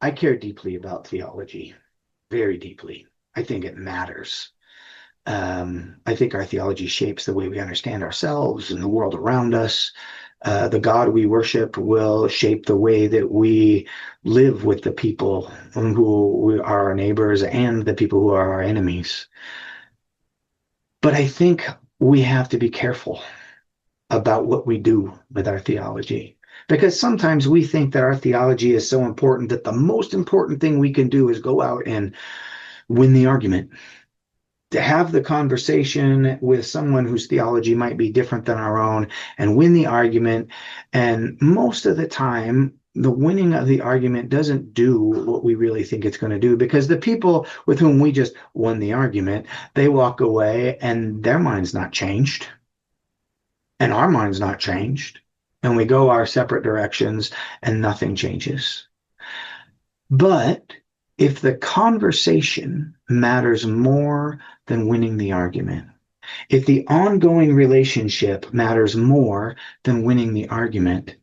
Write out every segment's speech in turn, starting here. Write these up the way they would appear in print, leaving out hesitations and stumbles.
I care deeply about theology, very deeply. I think it matters. I think our theology shapes the way we understand ourselves and the world around us. The God we worship will shape the way that we live with the people who are our neighbors and the people who are our enemies. But I think we have to be careful about what we do with our theology. Because sometimes we think that our theology is so important that the most important thing we can do is go out and win the argument, to have the conversation with someone whose theology might be different than our own and win the argument. And most of the time, the winning of the argument doesn't do what we really think it's going to do, because the people with whom we just won the argument, they walk away and their mind's not changed and our mind's not changed. And we go our separate directions and nothing changes. But if the conversation matters more than winning the argument, if the ongoing relationship matters more than winning the argument,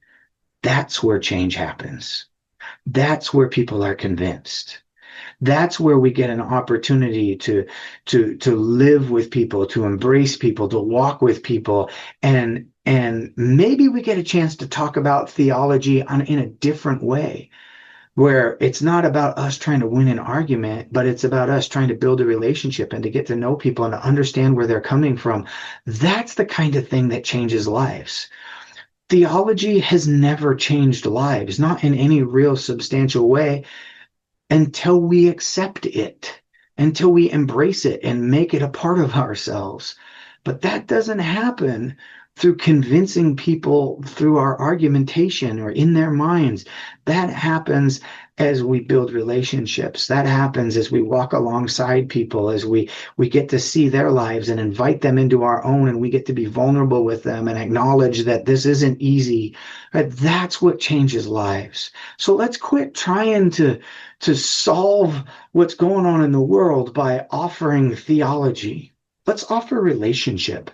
that's where change happens. That's where people are convinced. That's where we get an opportunity to live with people, to embrace people, to walk with people, and maybe we get a chance to talk about theology in a different way, where it's not about us trying to win an argument, but it's about us trying to build a relationship and to get to know people and to understand where they're coming from. That's the kind of thing that changes lives. Theology has never changed lives, not in any real substantial way, until we accept it, until we embrace it and make it a part of ourselves. But that doesn't happen through convincing people through our argumentation or in their minds. That happens as we build relationships. That happens as we walk alongside people, as we get to see their lives and invite them into our own, and we get to be vulnerable with them and acknowledge that this isn't easy. Right? That's what changes lives. So let's quit trying to solve what's going on in the world by offering theology. Let's offer relationship.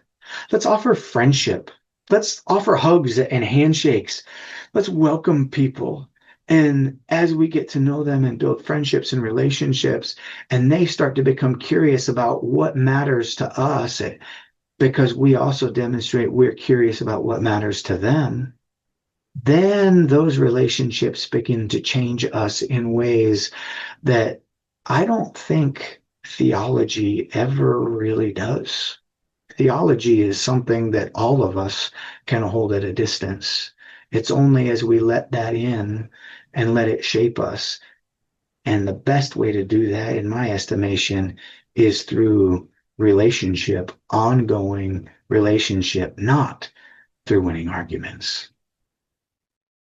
Let's offer friendship. Let's offer hugs and handshakes. Let's welcome people. And as we get to know them and build friendships and relationships, and they start to become curious about what matters to us, because we also demonstrate we're curious about what matters to them, then those relationships begin to change us in ways that I don't think theology ever really does. Theology is something that all of us can hold at a distance. It's only as we let that in and let it shape us. And the best way to do that, in my estimation, is through relationship, ongoing relationship, not through winning arguments.